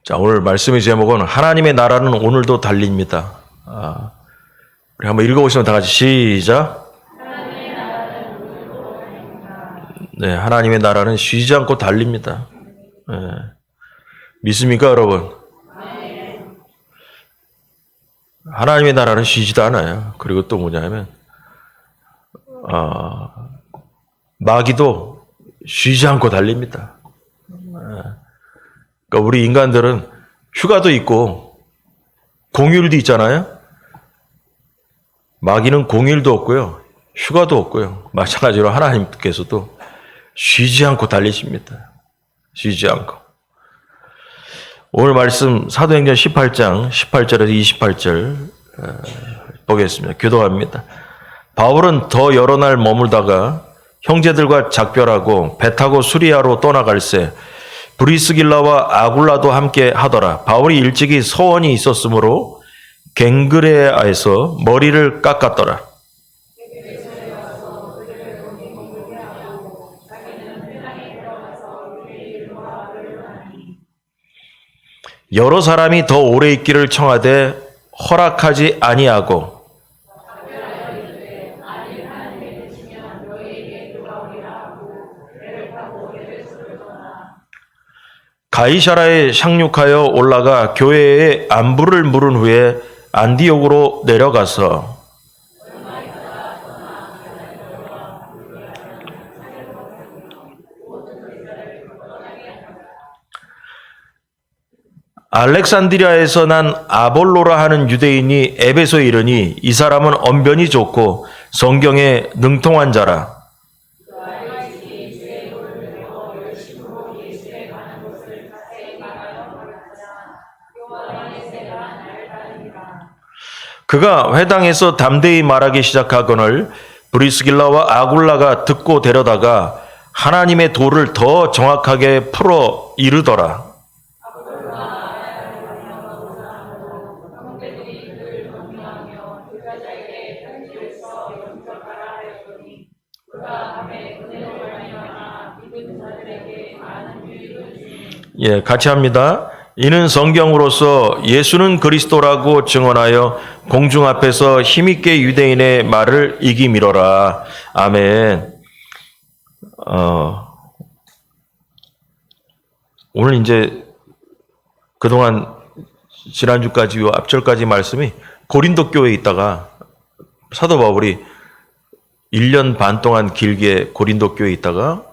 자, 오늘 말씀의 제목은 하나님의 나라는 오늘도 달립니다. 우리 한번 읽어보시면 다 같이 시작. 네, 하나님의 나라는 쉬지 않고 달립니다. 네. 믿습니까, 여러분? 하나님의 나라는 쉬지도 않아요. 그리고 또 뭐냐면 마귀도 쉬지 않고 달립니다. 그러니까 우리 인간들은 휴가도 있고 공휴일도 있잖아요. 마귀는 공휴일도 없고요. 휴가도 없고요. 마찬가지로 하나님께서도 쉬지 않고 달리십니다. 쉬지 않고. 오늘 말씀 사도행전 18장 18절에서 28절 보겠습니다. 교도합니다. 바울은 더 여러 날 머물다가 형제들과 작별하고 배 타고 수리아로 떠나갈새 브리스길라와 아굴라도 함께 하더라. 바울이 일찍이 서원이 있었으므로 갱그레아에서 머리를 깎았더라. 여러 사람이 더 오래 있기를 청하되 허락하지 아니하고 가이사라에 상륙하여 올라가 교회에 안부를 물은 후에 안디옥으로 내려가서 알렉산드리아에서 난 아볼로라 하는 유대인이 에베소에 이르니 이 사람은 언변이 좋고 성경에 능통한 자라. 그가 회당에서 담대히 말하기 시작하거늘 브리스길라와 아굴라가 듣고 데려다가 하나님의 도를 더 정확하게 풀어 이르더라. 예, 같이 합니다. 이는 성경으로서 예수는 그리스도라고 증언하여 공중 앞에서 힘있게 유대인의 말을 이기미러라. 아멘. 오늘 이제 그동안 지난주까지 앞절까지 말씀이 고린도 교회에 있다가 사도 바울이 1년 반 동안 길게 고린도 교회에 있다가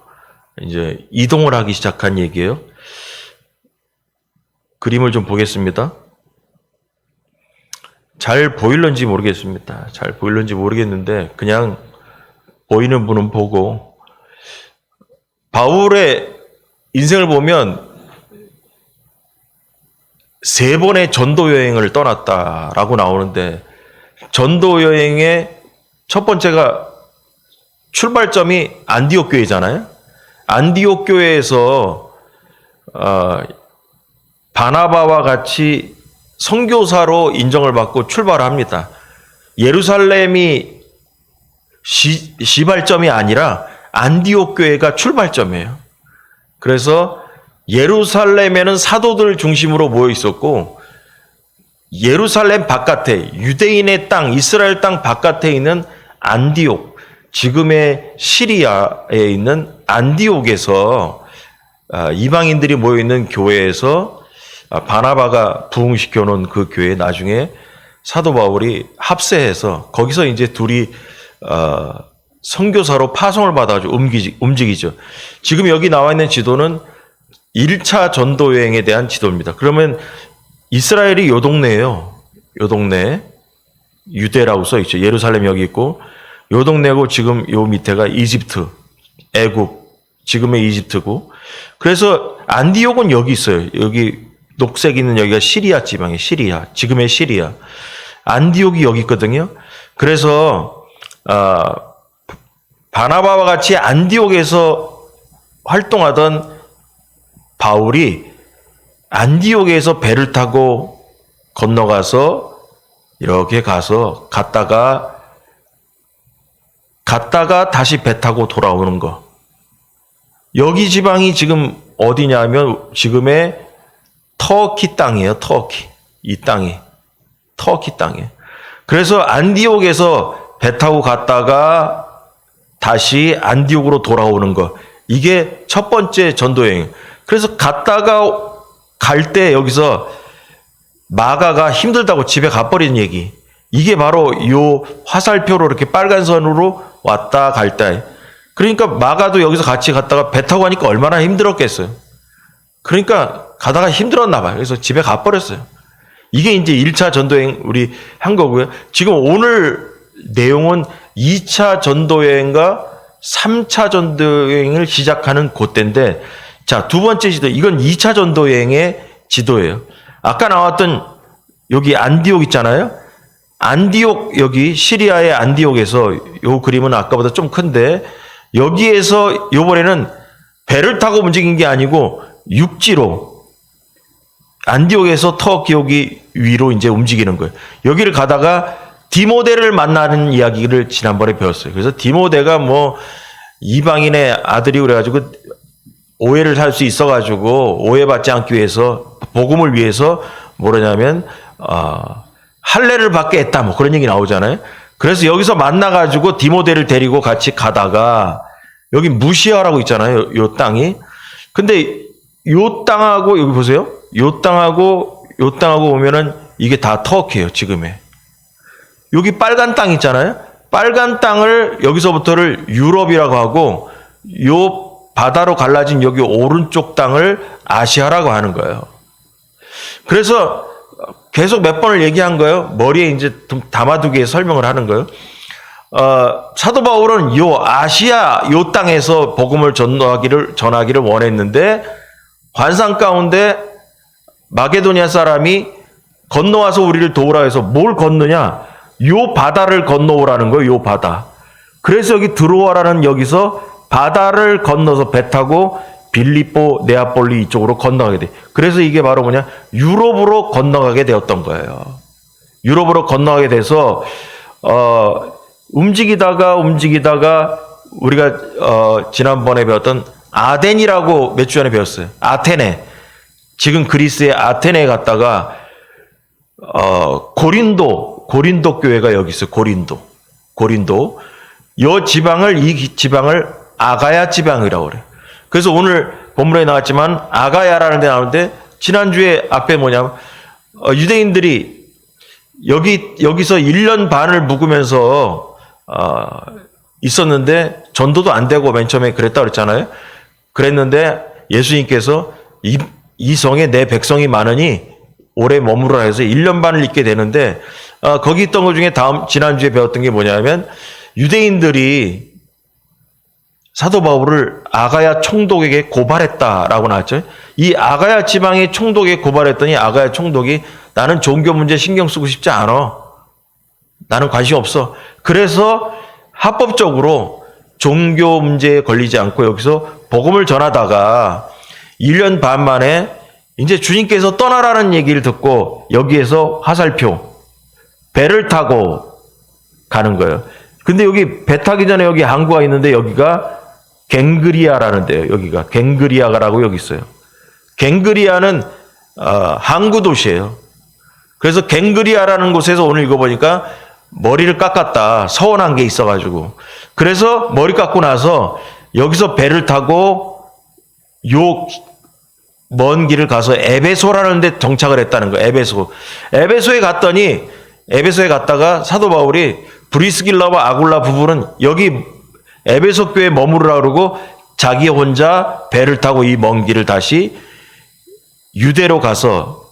이제 이동을 하기 시작한 얘기예요. 그림을 좀 보겠습니다. 잘 보일런지 모르겠습니다. 잘 보일런지 모르겠는데 그냥 보이는 분은 보고 바울의 인생을 보면 3번의 전도 여행을 떠났다라고 나오는데 전도 여행의 첫 번째가 출발점이 안디옥 교회잖아요. 안디옥 교회에서 바나바와 같이 선교사로 인정을 받고 출발합니다. 예루살렘이 시발점이 아니라 안디옥 교회가 출발점이에요. 그래서 예루살렘에는 사도들 중심으로 모여 있었고 예루살렘 바깥에 유대인의 땅, 이스라엘 땅 바깥에 있는 안디옥, 지금의 시리아에 있는 안디옥에서 이방인들이 모여 있는 교회에서 바나바가 부흥시켜 놓은 그 교회에 나중에 사도 바울이 합세해서 거기서 이제 둘이 선교사로 파송을 받아가지고 움직이죠. 지금 여기 나와 있는 지도는 1차 전도 여행에 대한 지도입니다. 그러면 이스라엘이 요 동네예요. 요 동네 유대라고 써 있죠. 예루살렘 여기 있고 요 동네고 지금 요 밑에가 이집트, 애굽, 지금의 이집트고 그래서 안디옥은 여기 있어요. 여기 녹색 있는 여기가 시리아 지방이에요. 시리아, 지금의 시리아. 안디옥이 여기 있거든요. 그래서 바나바와 같이 안디옥에서 활동하던 바울이 안디옥에서 배를 타고 건너가서 이렇게 가서 갔다가 다시 배 타고 돌아오는 거. 여기 지방이 지금 어디냐면 지금의 터키 땅이에요. 터키. 이 땅이. 터키 땅이에요. 그래서 안디옥에서 배 타고 갔다가 다시 안디옥으로 돌아오는 거. 이게 첫 번째 전도여행. 그래서 갔다가 갈 때 여기서 마가가 힘들다고 집에 가버리는 얘기. 이게 바로 요 화살표로 이렇게 빨간 선으로 왔다 갈 때. 그러니까 마가도 여기서 같이 갔다가 배 타고 가니까 얼마나 힘들었겠어요. 그러니까 가다가 힘들었나 봐요. 그래서 집에 가버렸어요. 이게 이제 1차 전도여행 우리 한 거고요. 지금 오늘 내용은 2차 전도여행과 3차 전도여행을 시작하는 그때인데, 자, 두 번째 지도, 이건 2차 전도여행의 지도예요. 아까 나왔던 여기 안디옥 있잖아요. 안디옥, 여기 시리아의 안디옥에서, 요 그림은 아까보다 좀 큰데, 여기에서 요번에는 배를 타고 움직인 게 아니고 육지로 안디옥에서 터키 여기 위로 이제 움직이는 거예요. 여기를 가다가 디모데를 만나는 이야기를 지난번에 배웠어요. 그래서 디모데가 뭐 이방인의 아들이 그래가지고 오해를 살 수 있어가지고 오해받지 않기 위해서 복음을 위해서 뭐냐면 할례를 받게 했다 뭐 그런 얘기 나오잖아요. 그래서 여기서 만나가지고 디모데를 데리고 같이 가다가 여기 무시아라고 있잖아요. 요 땅이. 근데 요 땅하고 여기 보세요. 요 땅하고 보면은 이게 다 터키예요. 지금의. 여기 빨간 땅 있잖아요. 빨간 땅을 여기서부터를 유럽이라고 하고 요 바다로 갈라진 여기 오른쪽 땅을 아시아라고 하는 거예요. 그래서 계속 몇 번을 얘기한 거예요. 머리에 이제 담아두기 위해 설명을 하는 거예요. 사도 바울은 요 아시아 요 땅에서 복음을 전하기를 원했는데 환상 가운데 마게도니아 사람이 건너와서 우리를 도우라 해서 뭘 건너냐? 요 바다를 건너오라는 거예요. 요 바다. 그래서 여기 들어와라는 여기서 바다를 건너서 배 타고 빌립보, 네아폴리 이쪽으로 건너가게 돼. 그래서 이게 바로 뭐냐? 유럽으로 건너가게 되었던 거예요. 유럽으로 건너가게 돼서 움직이다가 우리가 지난번에 배웠던 아덴이라고 몇 주 전에 배웠어요. 아테네. 지금 그리스의 아테네에 갔다가 고린도 교회가 여기 있어요. 고린도. 이 지방을 아가야 지방이라고 그래요. 그래서 오늘 본문에 나왔지만 아가야라는 데 나오는데 지난주에 앞에 뭐냐면 유대인들이 여기서 1년 반을 묵으면서 있었는데 전도도 안 되고 맨 처음에 그랬다 그랬잖아요. 그랬는데 예수님께서 이 성에 내 백성이 많으니 오래 머무르라 해서 1년 반을 있게 되는데 거기 있던 것 중에 지난주에 배웠던 게 뭐냐면 유대인들이 사도 바울을 아가야 총독에게 고발했다라고 나왔죠. 이 아가야 지방의 총독에 고발했더니 아가야 총독이 나는 종교 문제 신경 쓰고 싶지 않아. 나는 관심 없어. 그래서 합법적으로 종교 문제에 걸리지 않고 여기서 복음을 전하다가 1년 반 만에 이제 주님께서 떠나라는 얘기를 듣고 여기에서 화살표 배를 타고 가는 거예요. 근데 여기 배 타기 전에 여기 항구가 있는데 여기가 갱그리아라는 데요. 여기가 갱그리아라고 여기 있어요. 갱그리아는 항구 도시예요. 그래서 갱그리아라는 곳에서 오늘 읽어보니까 머리를 깎았다. 서운한 게 있어가지고. 그래서 머리 깎고 나서 여기서 배를 타고 요 먼 길을 가서 에베소라는 데 정착을 했다는 거예요. 에베소에 갔다가 사도 바울이 브리스길라와 아굴라 부부는 여기 에베소 교회에 머무르라 그러고 자기 혼자 배를 타고 이 먼 길을 다시 유대로 가서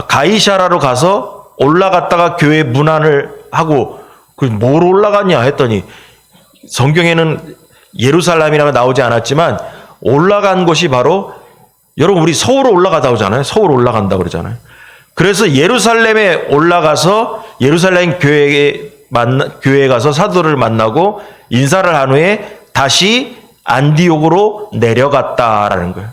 가이사라로 가서 올라갔다가 교회 문안을 하고 뭘 올라갔냐 했더니 성경에는 예루살렘이라고 나오지 않았지만 올라간 곳이 바로 여러분 우리 서울 올라가다 오잖아요. 서울 올라간다 그러잖아요. 그래서 예루살렘에 올라가서 예루살렘 교회에 가서 사도를 만나고 인사를 한 후에 다시 안디옥으로 내려갔다라는 거예요.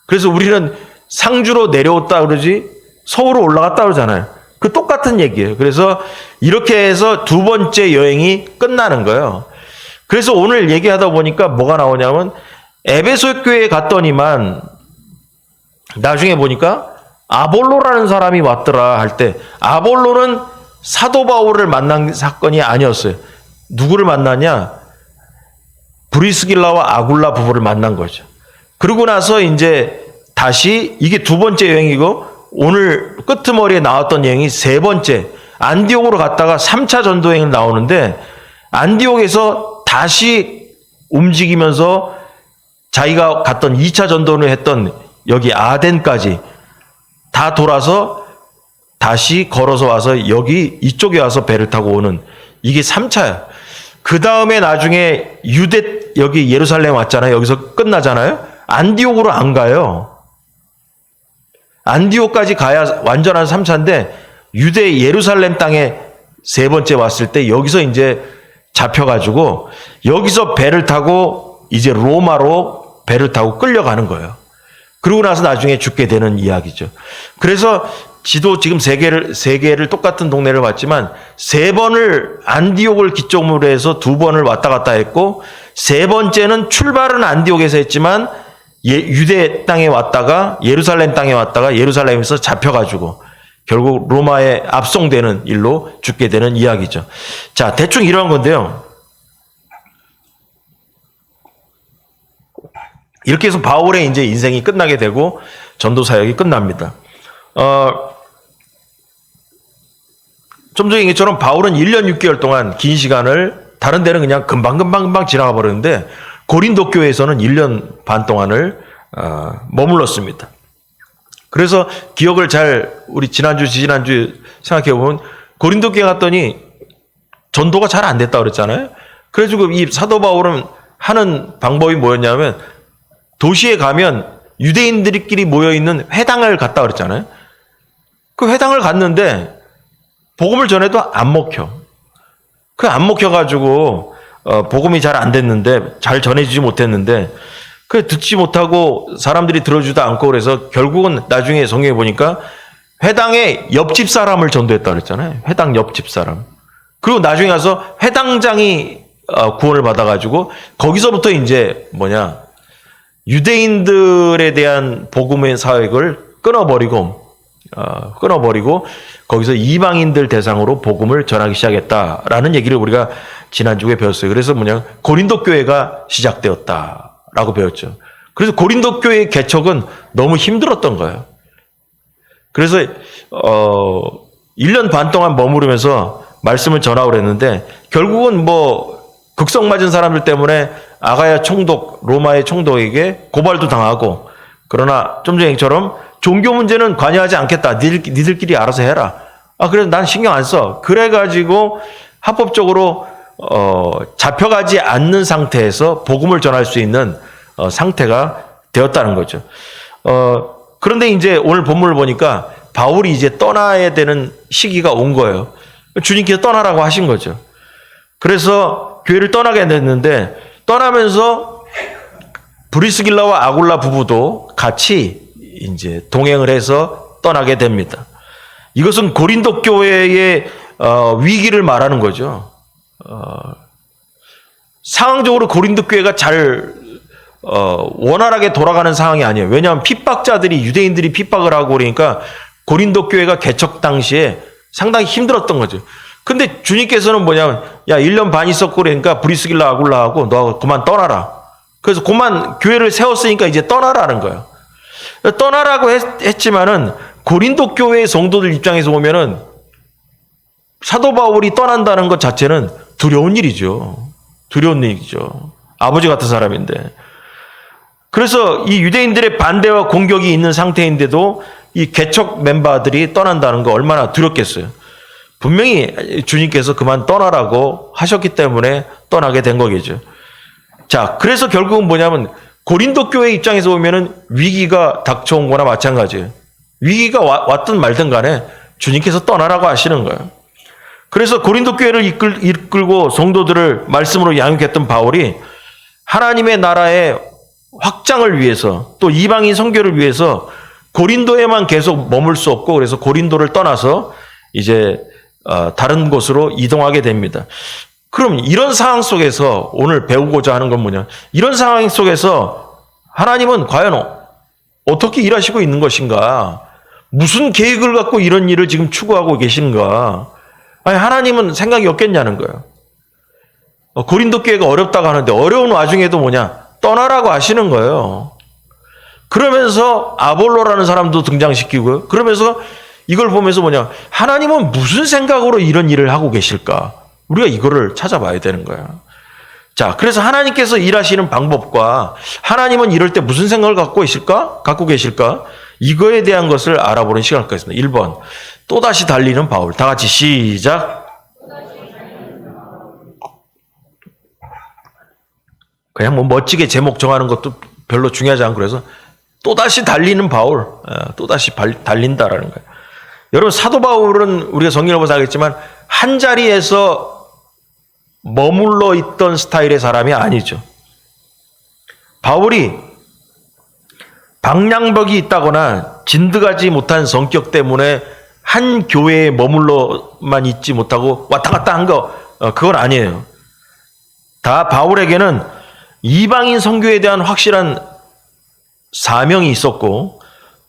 그래서 우리는 상주로 내려왔다 그러지 서울로 올라갔다 그러잖아요. 그 똑같은 얘기예요. 그래서 이렇게 해서 두 번째 여행이 끝나는 거예요. 그래서 오늘 얘기하다 보니까 뭐가 나오냐면 에베소 교회에 갔더니만 나중에 보니까 아볼로라는 사람이 왔더라 할 때 아볼로는 사도 바울을 만난 사건이 아니었어요. 누구를 만나냐? 브리스길라와 아굴라 부부를 만난 거죠. 그러고 나서 이제 다시 이게 두 번째 여행이고 오늘 끄트머리에 나왔던 여행이 세 번째 안디옥으로 갔다가 3차 전도 여행을 나오는데 안디옥에서 다시 움직이면서 자기가 갔던 2차 전도를 했던 여기 아덴까지 다 돌아서 다시 걸어서 와서 여기 이쪽에 와서 배를 타고 오는 이게 3차야. 그 다음에 나중에 유대 여기 예루살렘 왔잖아요. 여기서 끝나잖아요. 안디옥으로 안 가요. 안디옥까지 가야 완전한 3차인데 유대 예루살렘 땅에 세 번째 왔을 때 여기서 이제 잡혀가지고 여기서 배를 타고 이제 로마로 배를 타고 끌려가는 거예요. 그러고 나서 나중에 죽게 되는 이야기죠. 그래서 지도 지금 세 개를 똑같은 동네를 왔지만 세 번을 안디옥을 기점으로 해서 두 번을 왔다 갔다 했고 세 번째는 출발은 안디옥에서 했지만 유대 땅에 왔다가 예루살렘 땅에 왔다가 예루살렘에서 잡혀가지고 결국 로마에 압송되는 일로 죽게 되는 이야기죠. 자, 대충 이런 건데요. 이렇게 해서 바울의 이제 인생이 끝나게 되고 전도 사역이 끝납니다. 좀 전에 얘기처럼 바울은 1년 6개월 동안 긴 시간을 다른 데는 그냥 금방 지나가 버렸는데 고린도 교회에서는 1년 반 동안을 머물렀습니다. 그래서 기억을 잘 우리 지난주 생각해 보면 고린도 교회 갔더니 전도가 잘 안 됐다 그랬잖아요. 그래가지고 이 사도 바울은 하는 방법이 뭐였냐면 도시에 가면 유대인들끼리 모여있는 회당을 갔다 그랬잖아요. 그 회당을 갔는데 복음을 전해도 안 먹혀. 그 안 먹혀가지고 복음이 잘 안 됐는데 잘 전해지지 못했는데 그 듣지 못하고 사람들이 들어주지도 않고 그래서 결국은 나중에 성경에 보니까 회당에 옆집 사람을 전도했다 그랬잖아요. 회당 옆집 사람. 그리고 나중에 가서 회당장이 구원을 받아가지고 거기서부터 이제 유대인들에 대한 복음의 사역을 끊어버리고 거기서 이방인들 대상으로 복음을 전하기 시작했다라는 얘기를 우리가 지난주에 배웠어요. 그래서 고린도 교회가 시작되었다라고 배웠죠. 그래서 고린도 교회의 개척은 너무 힘들었던 거예요. 그래서 1년 반 동안 머무르면서 말씀을 전하고 그랬는데 결국은 극성 맞은 사람들 때문에 아가야 총독, 로마의 총독에게 고발도 당하고 그러나 좀 전처럼 종교 문제는 관여하지 않겠다. 니들끼리 알아서 해라. 그래서 난 신경 안 써. 그래가지고 합법적으로 잡혀가지 않는 상태에서 복음을 전할 수 있는 상태가 되었다는 거죠. 그런데 이제 오늘 본문을 보니까 바울이 이제 떠나야 되는 시기가 온 거예요. 주님께서 떠나라고 하신 거죠. 그래서 교회를 떠나게 됐는데 떠나면서 브리스길라와 아굴라 부부도 같이 이제 동행을 해서 떠나게 됩니다. 이것은 고린도 교회의 위기를 말하는 거죠. 상황적으로 고린도 교회가 잘 원활하게 돌아가는 상황이 아니에요. 왜냐하면 핍박자들이 유대인들이 핍박을 하고 그러니까 고린도 교회가 개척 당시에 상당히 힘들었던 거죠. 근데 주님께서는 야 1년 반 있었고 그러니까 브리스길라 아굴라하고 너 그만 떠나라. 그래서 그만 교회를 세웠으니까 이제 떠나라는 거예요. 떠나라고 했지만은 고린도 교회의 성도들 입장에서 보면은 사도 바울이 떠난다는 것 자체는 두려운 일이죠. 두려운 일이죠. 아버지 같은 사람인데. 그래서 이 유대인들의 반대와 공격이 있는 상태인데도 이 개척 멤버들이 떠난다는 거 얼마나 두렵겠어요. 분명히 주님께서 그만 떠나라고 하셨기 때문에 떠나게 된 거겠죠. 자, 그래서 결국은 고린도 교회 입장에서 보면은 위기가 닥쳐온 거나 마찬가지예요. 위기가 왔든 말든 간에 주님께서 떠나라고 하시는 거예요. 그래서 고린도 교회를 이끌고 성도들을 말씀으로 양육했던 바울이 하나님의 나라의 확장을 위해서 또 이방인 선교를 위해서 고린도에만 계속 머물 수 없고 그래서 고린도를 떠나서 이제 다른 곳으로 이동하게 됩니다. 그럼 이런 상황 속에서 오늘 배우고자 하는 건 이런 상황 속에서 하나님은 과연 어떻게 일하시고 있는 것인가? 무슨 계획을 갖고 이런 일을 지금 추구하고 계신가? 아니, 하나님은 생각이 없겠냐는 거예요. 고린도 교회가 어렵다고 하는데 어려운 와중에도 뭐냐? 떠나라고 하시는 거예요. 그러면서 아볼로라는 사람도 등장시키고요. 그러면서 이걸 보면서 뭐냐? 하나님은 무슨 생각으로 이런 일을 하고 계실까? 우리가 이거를 찾아봐야 되는 거야. 자, 그래서 하나님께서 일하시는 방법과 하나님은 이럴 때 무슨 생각을 갖고 계실까? 이거에 대한 것을 알아보는 시간을 갖겠습니다. 1번. 또다시 달리는 바울. 다 같이 시작. 그냥 뭐 멋지게 제목 정하는 것도 별로 중요하지 않고 그래서 또다시 달리는 바울. 또다시 달린다라는 거예요. 여러분, 사도 바울은 우리가 성경을 보서 알겠지만 한 자리에서 머물러 있던 스타일의 사람이 아니죠. 바울이 방향벽이 있다거나 진득하지 못한 성격 때문에 한 교회에 머물러만 있지 못하고 왔다 갔다 한 거, 그건 아니에요. 다 바울에게는 이방인 선교에 대한 확실한 사명이 있었고,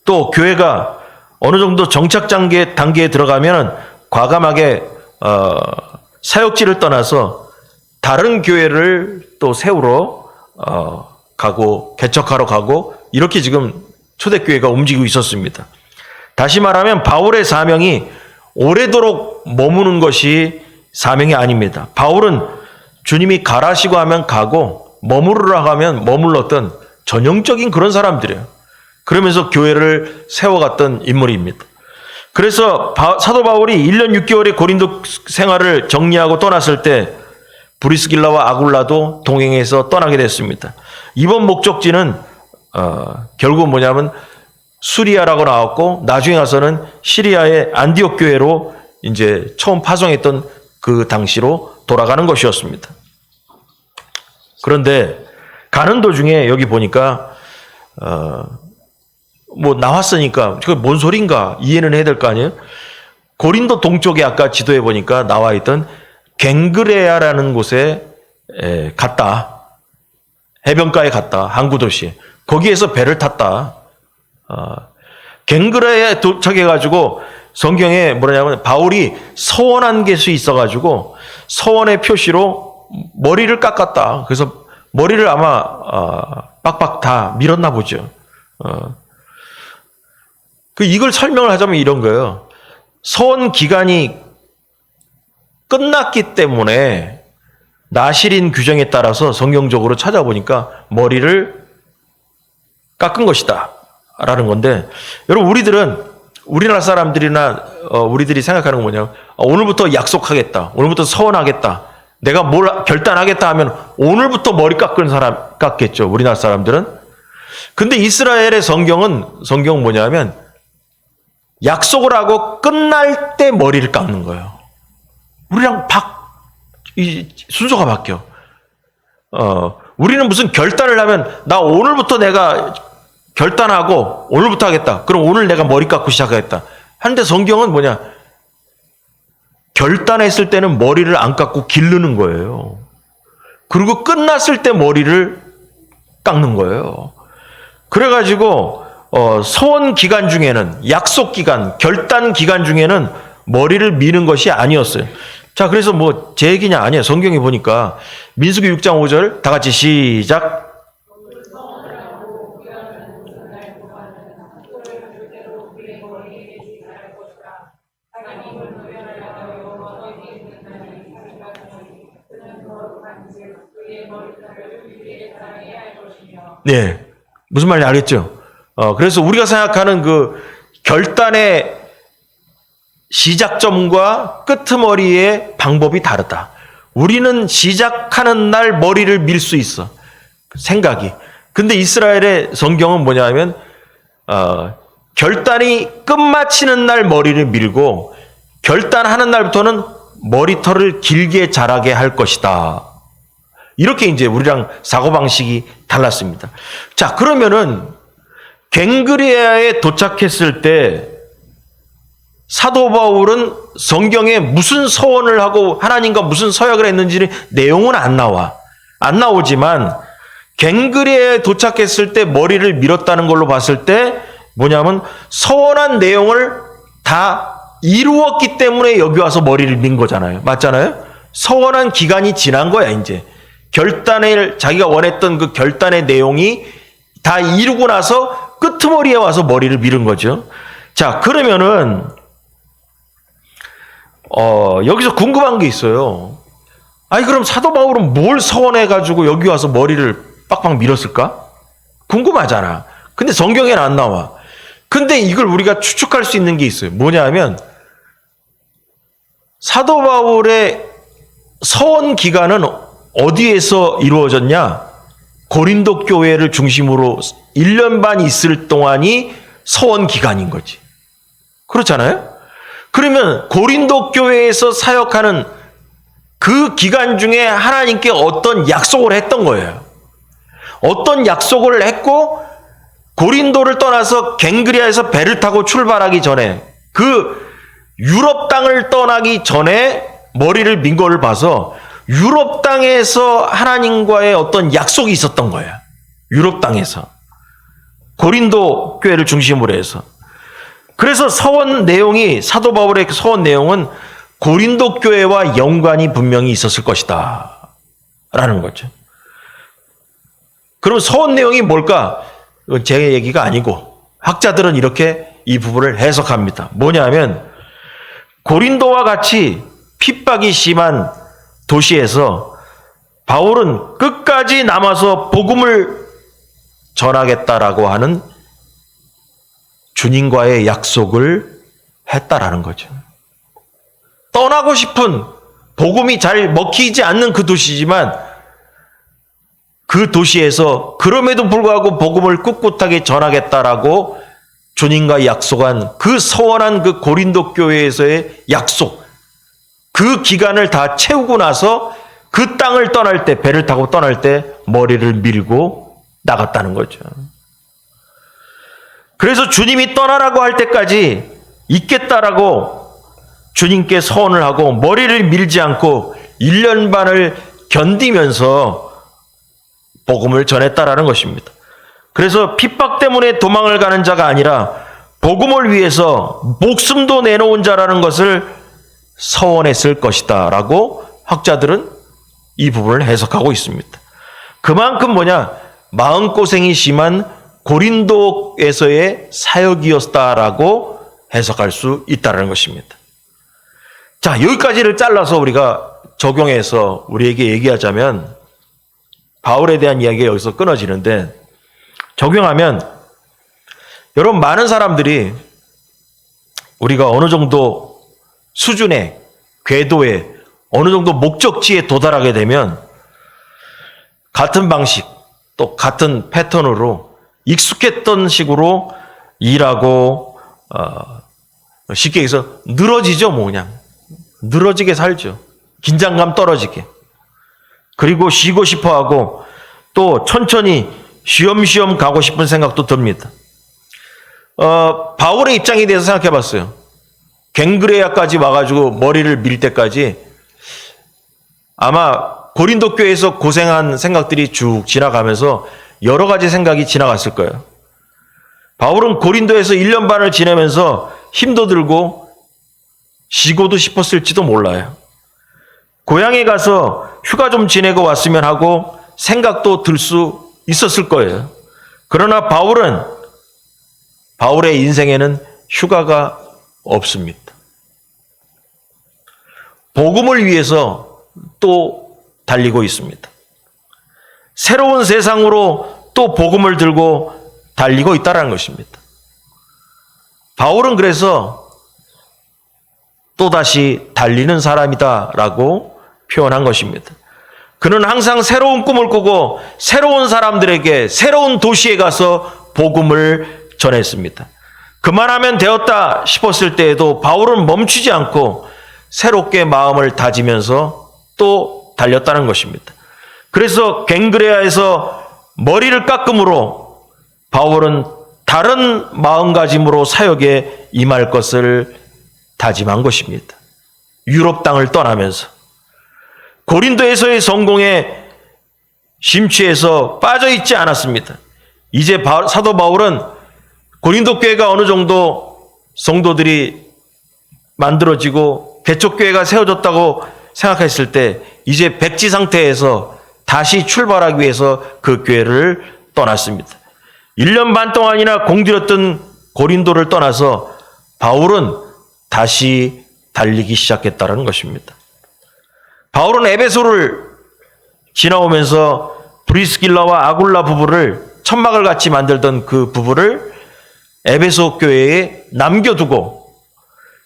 또 교회가 어느 정도 정착 단계에 들어가면 과감하게 사역지를 떠나서 다른 교회를 또 세우러 가고 개척하러 가고 이렇게 지금 초대교회가 움직이고 있었습니다. 다시 말하면 바울의 사명이 오래도록 머무는 것이 사명이 아닙니다. 바울은 주님이 가라시고 하면 가고 머무르라 하면 머물렀던 전형적인 그런 사람들이에요. 그러면서 교회를 세워갔던 인물입니다. 그래서 사도 바울이 1년 6개월의 고린도 생활을 정리하고 떠났을 때 브리스길라와 아굴라도 동행해서 떠나게 됐습니다. 이번 목적지는 결국 뭐냐면 수리아라고 나왔고 나중에 가서는 시리아의 안디옥 교회로 이제 처음 파송했던 그 당시로 돌아가는 것이었습니다. 그런데 가는 도중에 여기 보니까 뭐 나왔으니까 그게 뭔 소린가 이해는 해야 될 거 아니에요? 고린도 동쪽에 아까 지도에 보니까 나와 있던 갱그레아라는 곳에 갔다. 해변가에 갔다. 항구 도시에. 거기에서 배를 탔다. 갱그레아에 도착해가지고 성경에 뭐냐면 바울이 서원한 것이 있어가지고 서원의 표시로 머리를 깎았다. 그래서 머리를 아마 빡빡 다 밀었나 보죠. 이걸 설명을 하자면 이런 거예요. 서원 기간이 끝났기 때문에 나실인 규정에 따라서 성경적으로 찾아보니까 머리를 깎은 것이다 라는 건데, 여러분 우리나라 사람들이나 우리들이 생각하는 건 뭐냐면 오늘부터 약속하겠다, 오늘부터 서원하겠다, 내가 뭘 결단하겠다 하면 오늘부터 머리 깎은 사람 깎겠죠, 우리나라 사람들은. 근데 이스라엘의 성경은 뭐냐면 약속을 하고 끝날 때 머리를 깎는 거예요. 우리랑 이 순서가 바뀌어. 우리는 무슨 결단을 하면 나 오늘부터 내가 결단하고 오늘부터 하겠다. 그럼 오늘 내가 머리 깎고 시작하겠다. 하는데 성경은 뭐냐? 결단했을 때는 머리를 안 깎고 기르는 거예요. 그리고 끝났을 때 머리를 깎는 거예요. 그래가지고 서원 기간 중에는, 약속 기간, 결단 기간 중에는 머리를 미는 것이 아니었어요. 자, 그래서 뭐 제 얘기냐? 아니에요. 성경에 보니까 민수기 6장 5절 다 같이 시작. 네, 무슨 말인지 알겠죠? 그래서 우리가 생각하는 그 결단의 시작점과 끄트머리의 방법이 다르다. 우리는 시작하는 날 머리를 밀 수 있어. 생각이. 근데 이스라엘의 성경은 뭐냐면 결단이 끝마치는 날 머리를 밀고 결단하는 날부터는 머리털을 길게 자라게 할 것이다. 이렇게 이제 우리랑 사고방식이 달랐습니다. 자, 그러면은 갱그레아에 도착했을 때 사도 바울은 성경에 무슨 서원을 하고 하나님과 무슨 서약을 했는지는 내용은 안 나오지만 갱그레아에 도착했을 때 머리를 밀었다는 걸로 봤을 때 뭐냐면 서원한 내용을 다 이루었기 때문에 여기 와서 머리를 민 거잖아요. 맞잖아요? 서원한 기간이 지난 거야, 이제. 결단을, 자기가 원했던 그 결단의 내용이 다 이루고 나서 끄트머리에 와서 머리를 밀은 거죠. 자, 그러면은, 여기서 궁금한 게 있어요. 아니, 그럼 사도 바울은 뭘 서원해가지고 여기 와서 머리를 빡빡 밀었을까? 궁금하잖아. 근데 성경에는 안 나와. 근데 이걸 우리가 추측할 수 있는 게 있어요. 뭐냐 하면, 사도 바울의 서원 기간은 어디에서 이루어졌냐? 고린도 교회를 중심으로 1년 반 있을 동안이 서원 기간인 거지. 그렇잖아요? 그러면 고린도 교회에서 사역하는 그 기간 중에 하나님께 어떤 약속을 했던 거예요. 어떤 약속을 했고 고린도를 떠나서 갱그리아에서 배를 타고 출발하기 전에 그 유럽 땅을 떠나기 전에 머리를 민 거를 봐서 유럽 땅에서 하나님과의 어떤 약속이 있었던 거야. 유럽 땅에서. 고린도 교회를 중심으로 해서. 그래서 서원 내용이, 사도 바울의 서원 내용은 고린도 교회와 연관이 분명히 있었을 것이다. 라는 거죠. 그럼 서원 내용이 뭘까? 이건 제 얘기가 아니고 학자들은 이렇게 이 부분을 해석합니다. 뭐냐면 고린도와 같이 핍박이 심한 도시에서 바울은 끝까지 남아서 복음을 전하겠다라고 하는 주님과의 약속을 했다라는 거죠. 떠나고 싶은 복음이 잘 먹히지 않는 그 도시지만 그 도시에서 그럼에도 불구하고 복음을 꿋꿋하게 전하겠다라고 주님과 약속한 그 서원한 그 고린도 교회에서의 약속, 그 기간을 다 채우고 나서 그 땅을 떠날 때, 배를 타고 떠날 때 머리를 밀고 나갔다는 거죠. 그래서 주님이 떠나라고 할 때까지 있겠다라고 주님께 서원을 하고 머리를 밀지 않고 1년 반을 견디면서 복음을 전했다라는 것입니다. 그래서 핍박 때문에 도망을 가는 자가 아니라 복음을 위해서 목숨도 내놓은 자라는 것을 서원했을 것이다 라고 학자들은 이 부분을 해석하고 있습니다. 그만큼 뭐냐? 마음고생이 심한 고린도에서의 사역이었다라고 해석할 수 있다는 것입니다. 자, 여기까지를 잘라서 우리가 적용해서 우리에게 얘기하자면 바울에 대한 이야기가 여기서 끊어지는데, 적용하면 여러분, 많은 사람들이 우리가 어느 정도 수준의 궤도에 어느 정도 목적지에 도달하게 되면 같은 방식 또 같은 패턴으로 익숙했던 식으로 일하고 쉽게 얘기해서 늘어지죠. 뭐 그냥 늘어지게 살죠. 긴장감 떨어지게. 그리고 쉬고 싶어하고 또 천천히 쉬엄쉬엄 가고 싶은 생각도 듭니다. 바울의 입장에 대해서 생각해 봤어요. 갱그레아까지 와가지고 머리를 밀 때까지 아마 고린도 교회에서 고생한 생각들이 쭉 지나가면서 여러 가지 생각이 지나갔을 거예요. 바울은 고린도에서 1년 반을 지내면서 힘도 들고 쉬고도 싶었을지도 몰라요. 고향에 가서 휴가 좀 지내고 왔으면 하고 생각도 들 수 있었을 거예요. 그러나 바울의 인생에는 휴가가 없습니다. 복음을 위해서 또 달리고 있습니다. 새로운 세상으로 또 복음을 들고 달리고 있다는 것입니다. 바울은 그래서 또다시 달리는 사람이다라고 표현한 것입니다. 그는 항상 새로운 꿈을 꾸고 새로운 사람들에게 새로운 도시에 가서 복음을 전했습니다. 그만하면 되었다 싶었을 때에도 바울은 멈추지 않고 새롭게 마음을 다지면서 또 달렸다는 것입니다. 그래서 갱그레아에서 머리를 깎음으로 바울은 다른 마음가짐으로 사역에 임할 것을 다짐한 것입니다. 유럽 땅을 떠나면서 고린도에서의 성공에 심취해서 빠져 있지 않았습니다. 이제 사도 바울은 고린도 교회가 어느 정도 성도들이 만들어지고 개척교회가 세워졌다고 생각했을 때 이제 백지 상태에서 다시 출발하기 위해서 그 교회를 떠났습니다. 1년 반 동안이나 공들였던 고린도를 떠나서 바울은 다시 달리기 시작했다는 것입니다. 바울은 에베소를 지나오면서 브리스길라와 아굴라 부부를 천막을 같이 만들던 그 부부를 에베소 교회에 남겨두고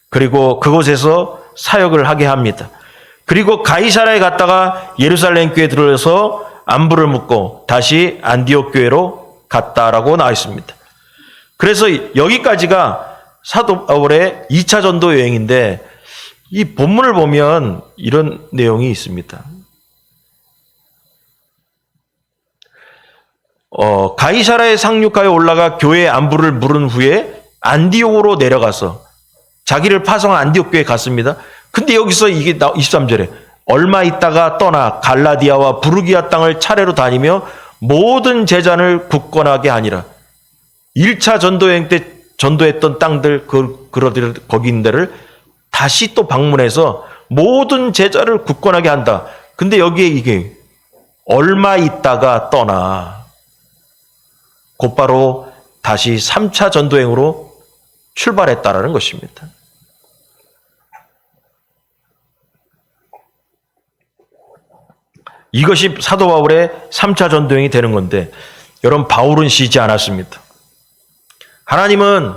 그리고 그곳에서 사역을 하게 합니다. 그리고 가이사라에 갔다가 예루살렘 교회에 들어서 안부를 묻고 다시 안디옥 교회로 갔다라고 나와 있습니다. 그래서 여기까지가 사도 바울의 2차 전도 여행인데 이 본문을 보면 이런 내용이 있습니다. 가이사라에 상륙하여 올라가 교회의 안부를 물은 후에 안디옥으로 내려가서 자기를 파송한 안디옥 교회에 갔습니다. 근데 여기서 이게 23절에 얼마 있다가 떠나 갈라디아와 부르기아 땅을 차례로 다니며 모든 제자를 굳건하게 하니라. 1차 전도여행 때 전도했던 땅들 거기 있는 데를 다시 또 방문해서 모든 제자를 굳건하게 한다. 근데 여기에 이게 얼마 있다가 떠나 곧바로 다시 3차 전도여행으로 출발했다라는 것입니다. 이것이 사도 바울의 3차 전도여행이 되는 건데 여러분 바울은 쉬지 않았습니다. 하나님은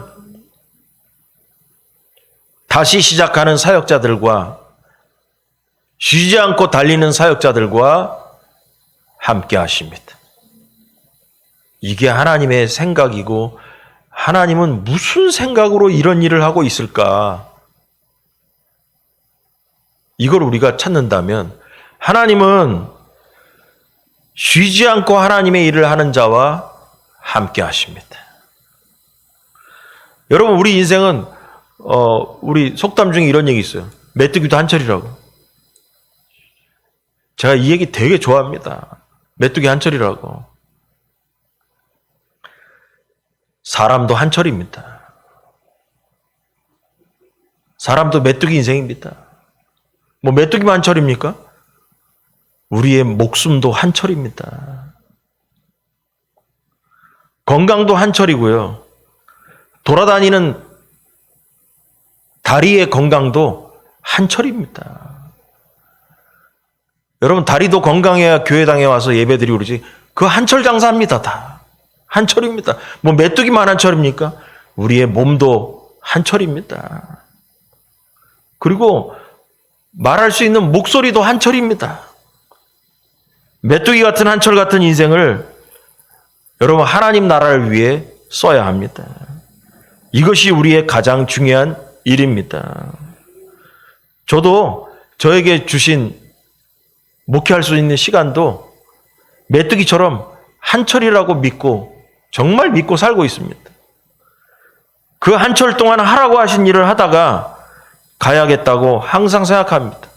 다시 시작하는 사역자들과 쉬지 않고 달리는 사역자들과 함께 하십니다. 이게 하나님의 생각이고 하나님은 무슨 생각으로 이런 일을 하고 있을까? 이걸 우리가 찾는다면 하나님은 쉬지 않고 하나님의 일을 하는 자와 함께 하십니다. 여러분 우리 인생은 우리 속담 중에 이런 얘기 있어요. 메뚜기도 한철이라고. 제가 이 얘기 되게 좋아합니다. 메뚜기 한철이라고. 사람도 한철입니다. 사람도 메뚜기 인생입니다. 뭐 메뚜기만 한철입니까? 우리의 목숨도 한철입니다. 건강도 한철이고요. 돌아다니는 다리의 건강도 한철입니다. 여러분 다리도 건강해야 교회당에 와서 예배드리고 그러지. 그 한철 장사합니다. 다 한철입니다. 뭐 메뚜기만 한철입니까? 우리의 몸도 한철입니다. 그리고 말할 수 있는 목소리도 한철입니다. 메뚜기 같은 한철 같은 인생을 여러분 하나님 나라를 위해 써야 합니다. 이것이 우리의 가장 중요한 일입니다. 저도 저에게 주신 목회할 수 있는 시간도 메뚜기처럼 한철이라고 믿고 정말 믿고 살고 있습니다. 그 한철 동안 하라고 하신 일을 하다가 가야겠다고 항상 생각합니다.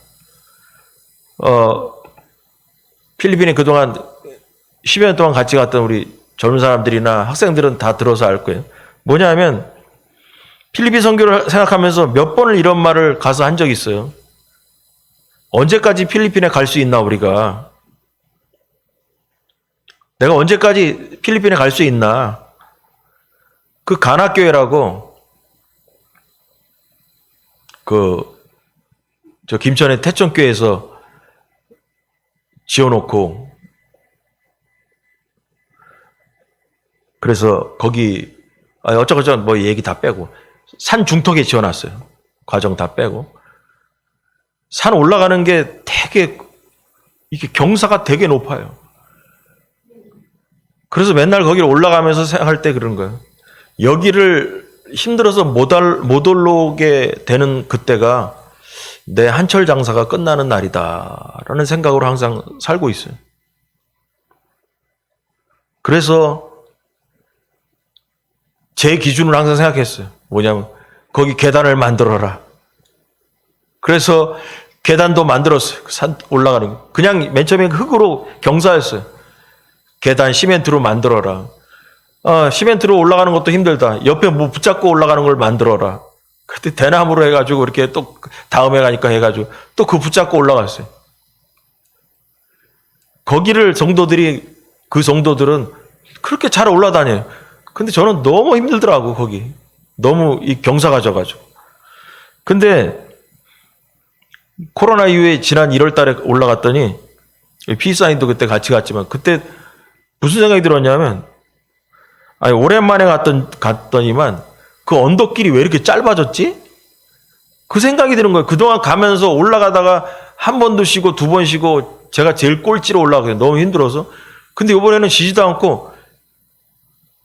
필리핀에 그동안 10여 년 동안 같이 갔던 우리 젊은 사람들이나 학생들은 다 들어서 알 거예요. 뭐냐면 필리핀 선교를 생각하면서 몇 번을 이런 말을 가서 한 적이 있어요. 언제까지 필리핀에 갈 수 있나 우리가. 내가 언제까지 필리핀에 갈 수 있나. 그 가나교회라고 저 김천의 태천교회에서 지어놓고 그래서 거기 어쩌고저쩌고 뭐 얘기 다 빼고 산 중턱에 지어놨어요. 과정 다 빼고 산 올라가는 게 되게 이게 경사가 되게 높아요. 그래서 맨날 거기를 올라가면서 생각할 때 그런 거예요. 여기를 힘들어서 못 올라오게 되는 그때가 내 한철 장사가 끝나는 날이다라는 생각으로 항상 살고 있어요. 그래서 제 기준으로 항상 생각했어요. 뭐냐면 거기 계단을 만들어라. 그래서 계단도 만들었어요. 산 올라가는 거. 그냥 맨 처음에 흙으로 경사였어요. 계단 시멘트로 만들어라. 시멘트로 올라가는 것도 힘들다. 옆에 뭐 붙잡고 올라가는 걸 만들어라. 그때 대나무로 해가지고 이렇게 또 다음에 가니까 해가지고 또 그 붙잡고 올라갔어요. 거기를 그 성도들은 그렇게 잘 올라다녀요. 근데 저는 너무 힘들더라고, 거기. 너무 이 경사가 져가지고. 근데 코로나 이후에 지난 1월 달에 올라갔더니 피사인도 그때 같이 갔지만 그때 무슨 생각이 들었냐면 아니 오랜만에 갔더니만 그 언덕길이 왜 이렇게 짧아졌지? 그 생각이 드는 거예요. 그동안 가면서 올라가다가 한 번도 쉬고 두 번 쉬고 제가 제일 꼴찌로 올라가요. 너무 힘들어서. 근데 이번에는 쉬지도 않고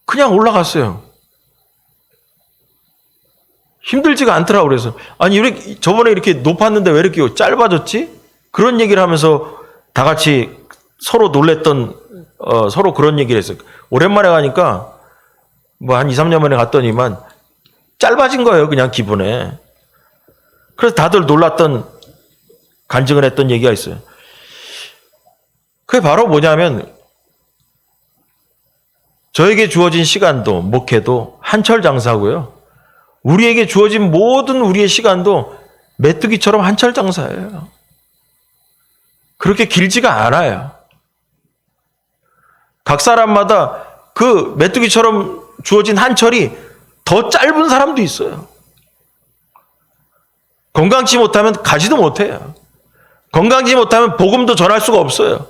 그냥 올라갔어요. 힘들지가 않더라고. 그래서 아니 저번에 이렇게 높았는데 왜 이렇게 짧아졌지? 그런 얘기를 하면서 다 같이 서로 놀랬던 서로 그런 얘기를 했어요. 오랜만에 가니까 뭐 한 2, 3년 만에 갔더니만 짧아진 거예요. 그냥 기분에. 그래서 다들 놀랐던 간증을 했던 얘기가 있어요. 그게 바로 뭐냐면 저에게 주어진 시간도 목회도 한철 장사고요. 우리에게 주어진 모든 우리의 시간도 메뚜기처럼 한철 장사예요. 그렇게 길지가 않아요. 각 사람마다 그 메뚜기처럼 주어진 한철이 더 짧은 사람도 있어요. 건강치 못하면 가지도 못해요. 건강치 못하면 복음도 전할 수가 없어요.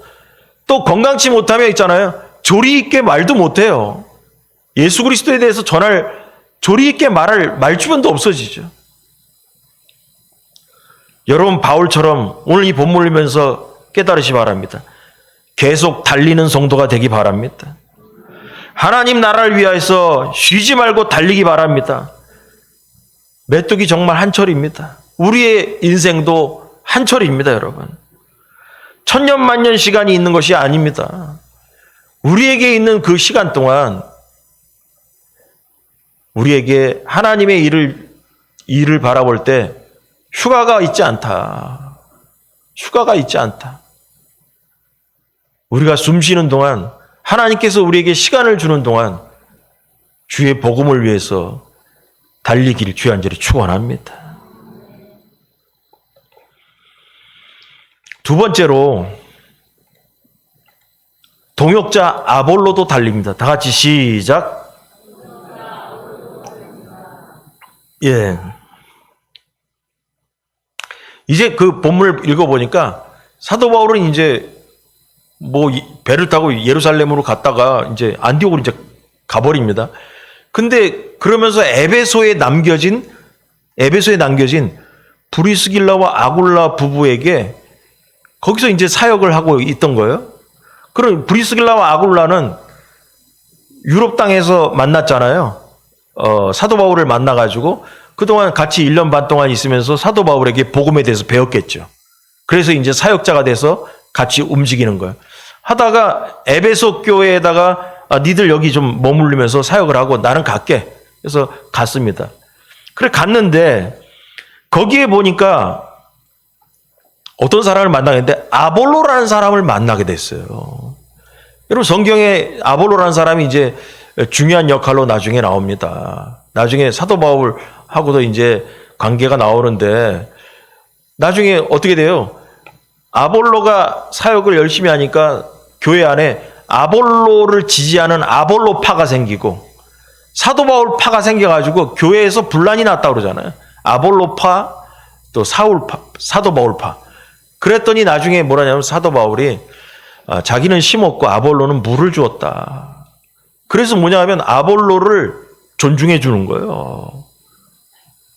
또 건강치 못하면 있잖아요. 조리 있게 말도 못해요. 예수 그리스도에 대해서 전할 조리 있게 말할 말주변도 없어지죠. 여러분 바울처럼 오늘 이 본문을 읽으면서 깨달으시 바랍니다. 계속 달리는 성도가 되기 바랍니다. 하나님 나라를 위하여서 쉬지 말고 달리기 바랍니다. 메뚜기 정말 한철입니다. 우리의 인생도 한철입니다, 여러분. 천년 만년 시간이 있는 것이 아닙니다. 우리에게 있는 그 시간 동안 우리에게 하나님의 일을 바라볼 때 휴가가 있지 않다. 휴가가 있지 않다. 우리가 숨 쉬는 동안 하나님께서 우리에게 시간을 주는 동안 주의 복음을 위해서 달리기를 주의 간절히 축원합니다. 두 번째로 동역자 아볼로도 달립니다. 다 같이 시작. 예. 이제 그 본문을 읽어보니까 사도 바울은 이제 뭐 배를 타고 예루살렘으로 갔다가 이제 안디옥으로 이제 가버립니다. 근데 그러면서 에베소에 남겨진 브리스길라와 아굴라 부부에게 거기서 이제 사역을 하고 있던 거예요. 그럼 브리스길라와 아굴라는 유럽 땅에서 만났잖아요. 사도 바울을 만나가지고 그동안 같이 1년 반 동안 있으면서 사도 바울에게 복음에 대해서 배웠겠죠. 그래서 이제 사역자가 돼서 같이 움직이는 거예요. 하다가 에베소 교회에다가 니들 여기 좀 머무르면서 사역을 하고 나는 갈게. 그래서 갔습니다. 그래 갔는데 거기에 보니까 어떤 사람을 만나겠는데 아볼로라는 사람을 만나게 됐어요. 여러분 성경에 아볼로라는 사람이 이제 중요한 역할로 나중에 나옵니다. 나중에 사도 바울하고도 이제 관계가 나오는데 나중에 어떻게 돼요? 아볼로가 사역을 열심히 하니까 교회 안에 아볼로를 지지하는 아볼로파가 생기고 사도 바울파가 생겨가지고 교회에서 분란이 났다고 그러잖아요. 아볼로파 또 사도 바울파. 그랬더니 나중에 뭐라냐면 사도 바울이 자기는 심었고 아볼로는 물을 주었다. 그래서 뭐냐면 아볼로를 존중해 주는 거예요.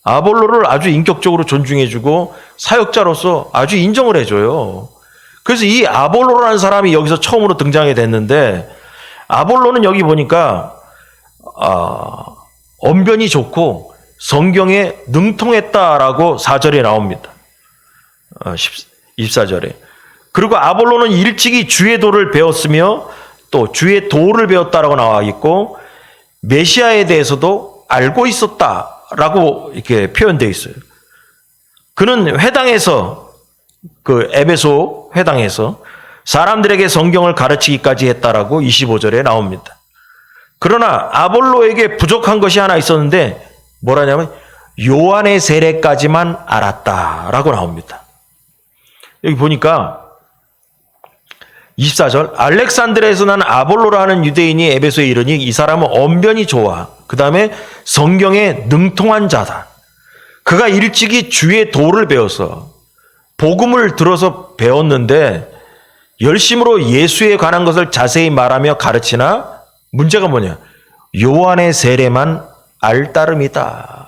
아볼로를 아주 인격적으로 존중해 주고 사역자로서 아주 인정을 해줘요. 그래서 이 아볼로라는 사람이 여기서 처음으로 등장이 됐는데 아볼로는 여기 보니까 언변이 좋고 성경에 능통했다라고 4절에 나옵니다. 24절에. 그리고 아볼로는 일찍이 주의 도를 배웠으며 또 주의 도를 배웠다라고 나와 있고 메시아에 대해서도 알고 있었다라고 이렇게 표현되어 있어요. 그는 회당에서 그 에베소 회당에서 사람들에게 성경을 가르치기까지 했다라고 25절에 나옵니다. 그러나 아볼로에게 부족한 것이 하나 있었는데 뭐라냐면 요한의 세례까지만 알았다라고 나옵니다. 여기 보니까 24절 알렉산드리아에서 난 아볼로라는 유대인이 에베소에 이르니 이 사람은 언변이 좋아. 그 다음에 성경에 능통한 자다. 그가 일찍이 주의 도를 배워서 복음을 들어서 배웠는데 열심으로 예수에 관한 것을 자세히 말하며 가르치나 문제가 뭐냐? 요한의 세례만 알 따름이다.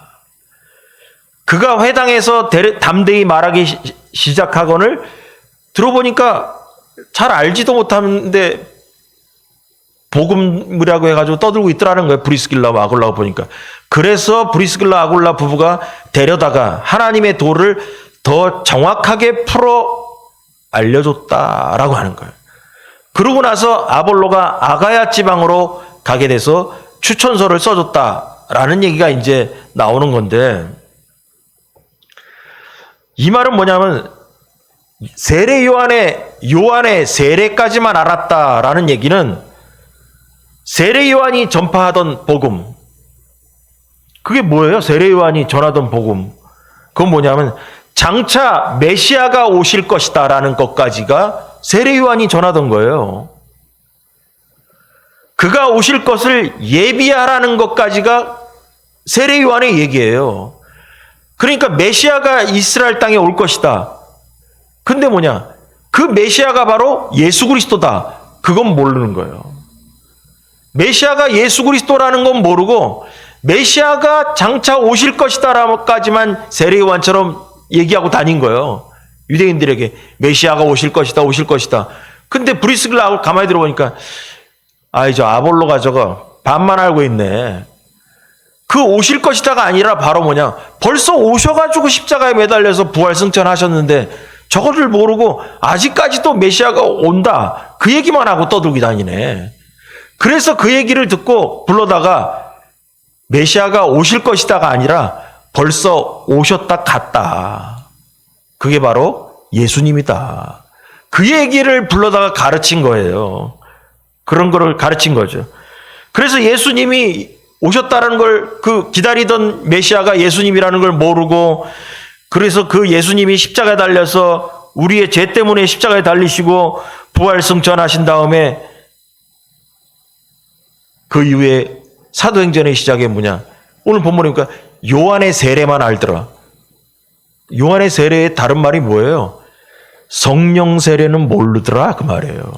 그가 회당에서 담대히 말하기 시작하거늘 들어보니까 잘 알지도 못하는데 복음이라고 해가지고 떠들고 있더라는 거예요. 브리스길라와 아굴라가 보니까. 그래서 브리스길라 아굴라 부부가 데려다가 하나님의 도를 더 정확하게 풀어 알려줬다라고 하는 거예요. 그러고 나서 아볼로가 아가야 지방으로 가게 돼서 추천서를 써줬다라는 얘기가 이제 나오는 건데, 이 말은 뭐냐면 세례 요한의 세례까지만 알았다라는 얘기는 세례 요한이 전파하던 복음, 그게 뭐예요? 세례 요한이 전하던 복음, 그건 뭐냐면 장차 메시아가 오실 것이다라는 것까지가 세례 요한이 전하던 거예요. 그가 오실 것을 예비하라는 것까지가 세례 요한의 얘기예요. 그러니까 메시아가 이스라엘 땅에 올 것이다. 근데 뭐냐? 그 메시아가 바로 예수 그리스도다. 그건 모르는 거예요. 메시아가 예수 그리스도라는 건 모르고 메시아가 장차 오실 것이다라고까지만 세례 요한처럼 얘기하고 다닌 거예요. 유대인들에게 메시아가 오실 것이다, 오실 것이다. 근데 브리스길라 가만히 들어보니까 저 아볼로가 저거 반만 알고 있네. 그 오실 것이다가 아니라 바로 뭐냐? 벌써 오셔가지고 십자가에 매달려서 부활승천하셨는데 저거를 모르고 아직까지도 메시아가 온다. 그 얘기만 하고 떠들고 다니네. 그래서 그 얘기를 듣고 불러다가 메시아가 오실 것이다가 아니라 벌써 오셨다 갔다. 그게 바로 예수님이다. 그 얘기를 불러다가 가르친 거예요. 그런 거를 가르친 거죠. 그래서 예수님이 오셨다는 걸, 그 기다리던 메시아가 예수님이라는 걸 모르고, 그래서 그 예수님이 십자가에 달려서 우리의 죄 때문에 십자가에 달리시고 부활승천하신 다음에 그 이후에 사도행전의 시작이 뭐냐? 오늘 본문에 보니까 요한의 세례만 알더라. 요한의 세례의 다른 말이 뭐예요? 성령 세례는 모르더라 그 말이에요.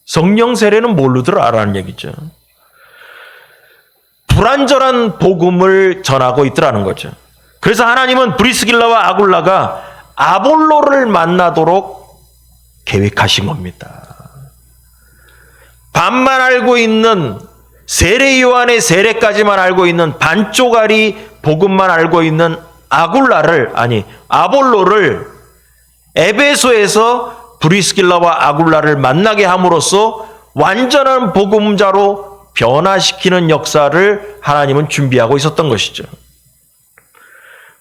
성령 세례는 모르더라라는 얘기죠. 불완전한 복음을 전하고 있더라는 거죠. 그래서 하나님은 브리스길라와 아굴라가 아볼로를 만나도록 계획하신 겁니다. 반만 알고 있는 세례 요한의 세례까지만 알고 있는 반쪽짜리 복음만 알고 있는 아볼로를 에베소에서 브리스길라와 아굴라를 만나게 함으로써 완전한 복음자로 변화시키는 역사를 하나님은 준비하고 있었던 것이죠.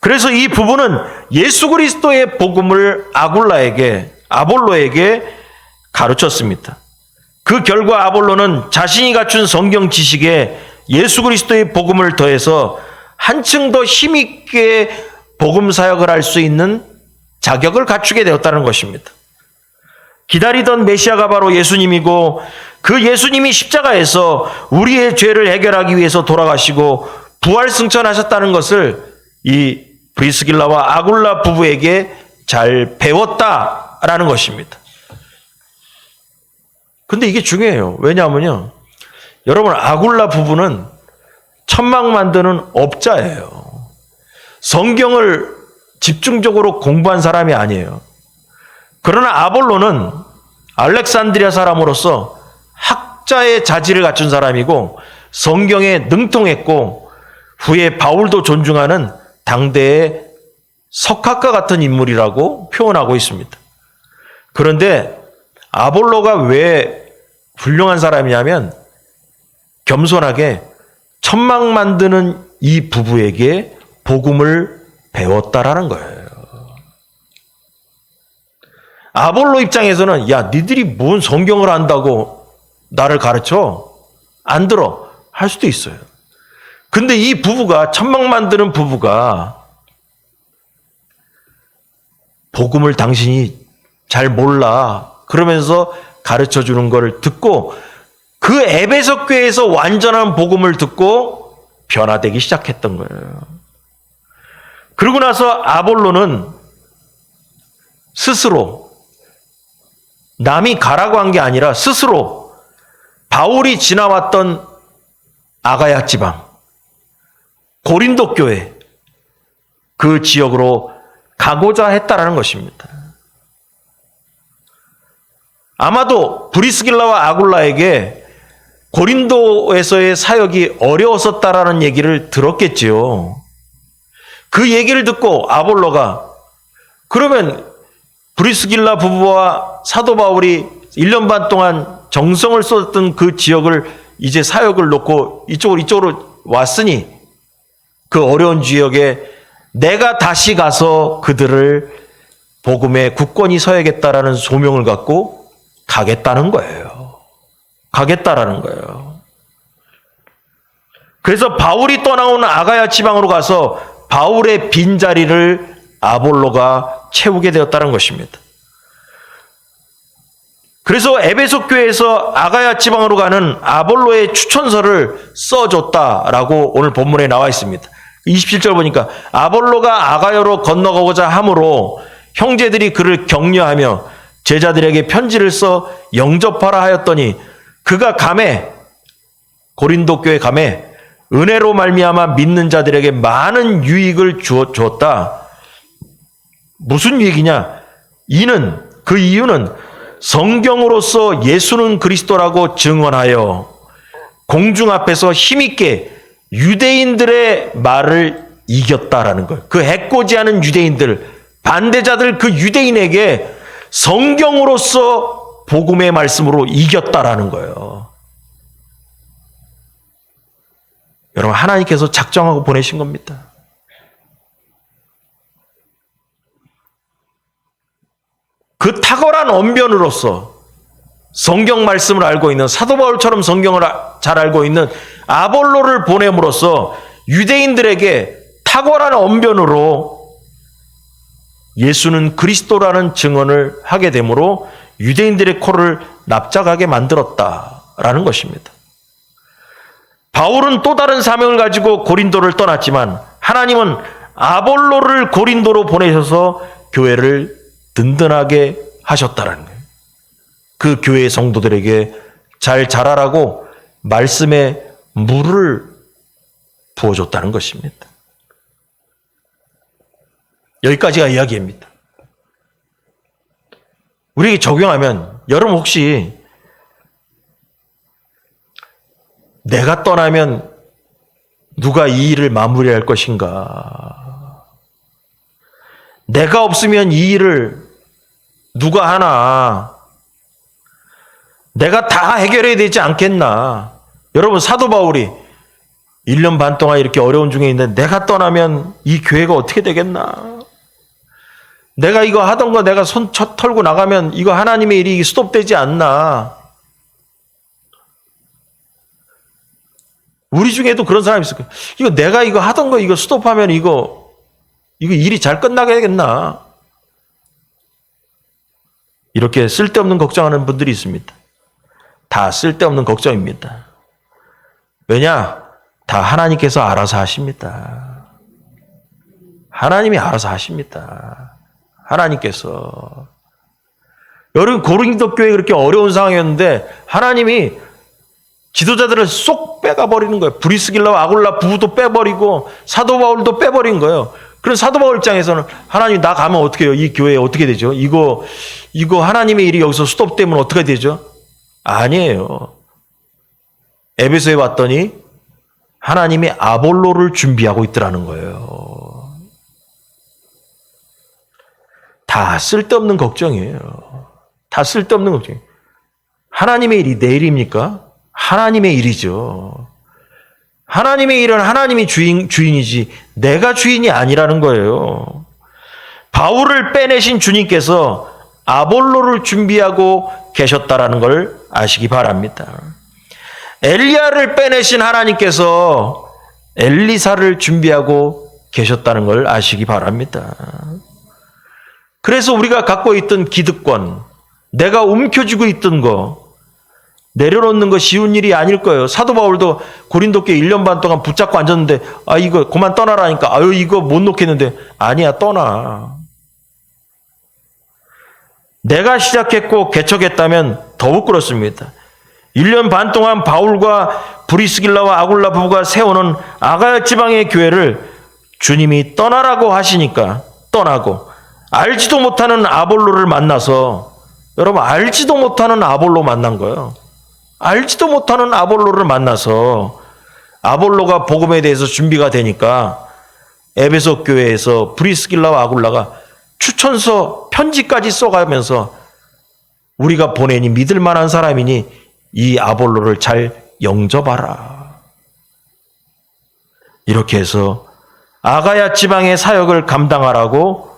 그래서 이 부부는 예수 그리스도의 복음을 아볼로에게 가르쳤습니다. 그 결과 아볼로는 자신이 갖춘 성경 지식에 예수 그리스도의 복음을 더해서 한층 더 힘있게 복음 사역을 할 수 있는 자격을 갖추게 되었다는 것입니다. 기다리던 메시아가 바로 예수님이고 그 예수님이 십자가에서 우리의 죄를 해결하기 위해서 돌아가시고 부활승천하셨다는 것을 이 브리스길라와 아굴라 부부에게 잘 배웠다라는 것입니다. 근데 이게 중요해요. 왜냐하면요, 여러분, 아굴라 부부는 천막 만드는 업자예요. 성경을 집중적으로 공부한 사람이 아니에요. 그러나 아볼로는 알렉산드리아 사람으로서 학자의 자질을 갖춘 사람이고 성경에 능통했고 후에 바울도 존중하는 당대의 석학과 같은 인물이라고 표현하고 있습니다. 그런데 아볼로가 왜 훌륭한 사람이냐면 겸손하게 천막 만드는 이 부부에게 복음을 배웠다라는 거예요. 아볼로 입장에서는 야, 니들이 뭔 성경을 안다고 나를 가르쳐? 안 들어. 할 수도 있어요. 근데 이 부부가, 천막 만드는 부부가 복음을 당신이 잘 몰라 그러면서 가르쳐 주는 거를 듣고 그 에베소 교회에서 완전한 복음을 듣고 변화되기 시작했던 거예요. 그러고 나서 아볼로는 스스로 남이 가라고 한 게 아니라 스스로 바울이 지나왔던 아가야 지방, 고린도 교회 그 지역으로 가고자 했다라는 것입니다. 아마도 브리스길라와 아굴라에게 고린도에서의 사역이 어려웠었다라는 얘기를 들었겠지요. 그 얘기를 듣고 아볼로가 그러면 브리스길라 부부와 사도 바울이 1년 반 동안 정성을 쏟았던 그 지역을 이제 사역을 놓고 이쪽으로 왔으니 그 어려운 지역에 내가 다시 가서 그들을 복음에 굳건히 서야겠다라는 소명을 갖고 가겠다는 거예요. 가겠다라는 거예요. 그래서 바울이 떠나온 아가야 지방으로 가서 바울의 빈자리를 아볼로가 채우게 되었다는 것입니다. 그래서 에베소 교회에서 아가야 지방으로 가는 아볼로의 추천서를 써줬다라고 오늘 본문에 나와 있습니다. 27절 보니까 아볼로가 아가야로 건너가고자 함으로 형제들이 그를 격려하며 제자들에게 편지를 써 영접하라 하였더니 그가 감에 고린도 교회 감에 은혜로 말미암아 믿는 자들에게 많은 유익을 주었다. 무슨 유익이냐? 그 이유는 성경으로서 예수는 그리스도라고 증언하여 공중 앞에서 힘있게 유대인들의 말을 이겼다라는 거예요. 그 해코지하는 유대인들, 반대자들 그 유대인에게 성경으로서 복음의 말씀으로 이겼다라는 거예요. 여러분, 하나님께서 작정하고 보내신 겁니다. 그 탁월한 언변으로서 성경 말씀을 알고 있는 사도 바울처럼 성경을 잘 알고 있는 아볼로를 보냄으로써 유대인들에게 탁월한 언변으로 예수는 그리스도라는 증언을 하게 되므로 유대인들의 코를 납작하게 만들었다라는 것입니다. 바울은 또 다른 사명을 가지고 고린도를 떠났지만 하나님은 아볼로를 고린도로 보내셔서 교회를 든든하게 하셨다라는 거예요. 그 교회 성도들에게 잘 자라라고 말씀에 물을 부어줬다는 것입니다. 여기까지가 이야기입니다. 우리에게 적용하면 여러분 혹시 내가 떠나면 누가 이 일을 마무리할 것인가? 내가 없으면 이 일을 누가 하나? 내가 다 해결해야 되지 않겠나? 여러분 사도 바울이 1년 반 동안 이렇게 어려운 중에 있는데 내가 떠나면 이 교회가 어떻게 되겠나? 내가 이거 하던 거 내가 손 털고 나가면 이거 하나님의 일이 스톱되지 않나? 우리 중에도 그런 사람이 있을 거예요. 이거 내가 이거 하던 거 이거 스톱하면 이거 일이 잘 끝나겠나? 이렇게 쓸데없는 걱정하는 분들이 있습니다. 다 쓸데없는 걱정입니다. 왜냐? 다 하나님께서 알아서 하십니다. 하나님이 알아서 하십니다. 하나님께서. 여러분 고린도 교회 그렇게 어려운 상황이었는데 하나님이 지도자들을 쏙 빼가버리는 거예요. 브리스길라와 아굴라 부부도 빼버리고 사도 바울도 빼버린 거예요. 그럼 사도 바울 입장에서는 하나님 나 가면 어떻게 해요? 이 교회 어떻게 되죠? 이거 하나님의 일이 여기서 스톱되면 어떻게 되죠? 아니에요. 에베소에 왔더니 하나님이 아볼로를 준비하고 있더라는 거예요. 다 쓸데없는 걱정이에요. 다 쓸데없는 걱정이에요. 하나님의 일이 내 일입니까? 하나님의 일이죠. 하나님의 일은 하나님이 주인이지 내가 주인이 아니라는 거예요. 바울을 빼내신 주님께서 아볼로를 준비하고 계셨다라는 걸 아시기 바랍니다. 엘리야를 빼내신 하나님께서 엘리사를 준비하고 계셨다는 걸 아시기 바랍니다. 그래서 우리가 갖고 있던 기득권, 내가 움켜쥐고 있던 거 내려놓는 거 쉬운 일이 아닐 거예요. 사도 바울도 고린도께 1년 반 동안 붙잡고 앉았는데 이거 그만 떠나라니까 이거 못 놓겠는데 아니야 떠나. 내가 시작했고 개척했다면 더욱 그렇습니다. 1년 반 동안 바울과 브리스길라와 아굴라 부부가 세우는 아가야 지방의 교회를 주님이 떠나라고 하시니까 떠나고 알지도 못하는 아볼로를 만나서 여러분 알지도 못하는 아볼로 만난 거예요. 알지도 못하는 아볼로를 만나서 아볼로가 복음에 대해서 준비가 되니까 에베소 교회에서 브리스길라와 아굴라가 추천서 편지까지 써가면서 우리가 보내니 믿을 만한 사람이니 이 아볼로를 잘 영접하라. 이렇게 해서 아가야 지방의 사역을 감당하라고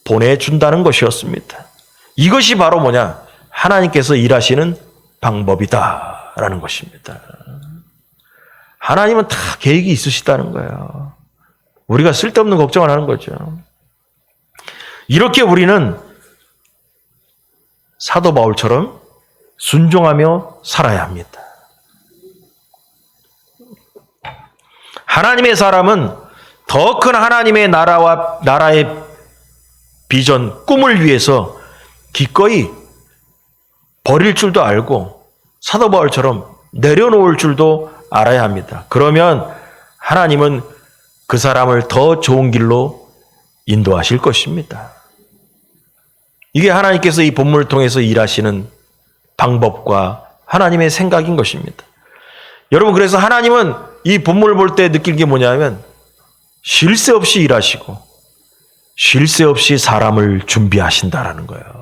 보내준다는 것이었습니다. 이것이 바로 뭐냐? 하나님께서 일하시는 방법이다라는 것입니다. 하나님은 다 계획이 있으시다는 거예요. 우리가 쓸데없는 걱정을 하는 거죠. 이렇게 우리는 사도 바울처럼 순종하며 살아야 합니다. 하나님의 사람은 더 큰 하나님의 나라의 비전, 꿈을 위해서 기꺼이 버릴 줄도 알고 사도 바울처럼 내려놓을 줄도 알아야 합니다. 그러면 하나님은 그 사람을 더 좋은 길로 인도하실 것입니다. 이게 하나님께서 이 본문을 통해서 일하시는 방법과 하나님의 생각인 것입니다. 여러분, 그래서 하나님은 이 본문을 볼 때 느낄 게 뭐냐면 쉴 새 없이 일하시고 쉴 새 없이 사람을 준비하신다라는 거예요.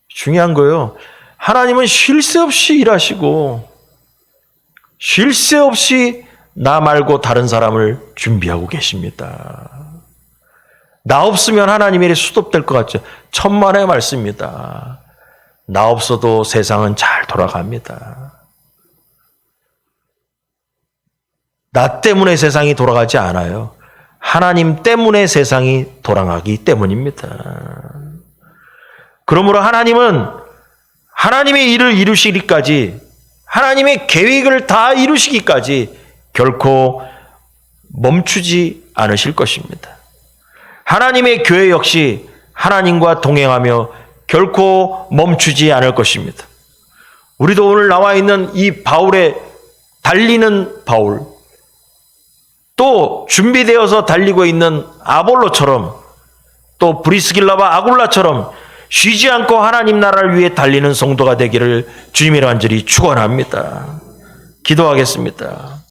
중요한 거예요. 하나님은 쉴 새 없이 일하시고 쉴 새 없이 나 말고 다른 사람을 준비하고 계십니다. 나 없으면 하나님의 일이 수dob될 것 같죠? 천만의 말씀입니다. 나 없어도 세상은 잘 돌아갑니다. 나 때문에 세상이 돌아가지 않아요. 하나님 때문에 세상이 돌아가기 때문입니다. 그러므로 하나님은 하나님의 일을 이루시기까지, 하나님의 계획을 다 이루시기까지 결코 멈추지 않으실 것입니다. 하나님의 교회 역시 하나님과 동행하며 결코 멈추지 않을 것입니다. 우리도 오늘 나와 있는 이 바울의 달리는 바울, 또 준비되어서 달리고 있는 아볼로처럼, 또 브리스길라와 아굴라처럼 쉬지 않고 하나님 나라를 위해 달리는 성도가 되기를 주님의 간절히 축원합니다. 기도하겠습니다.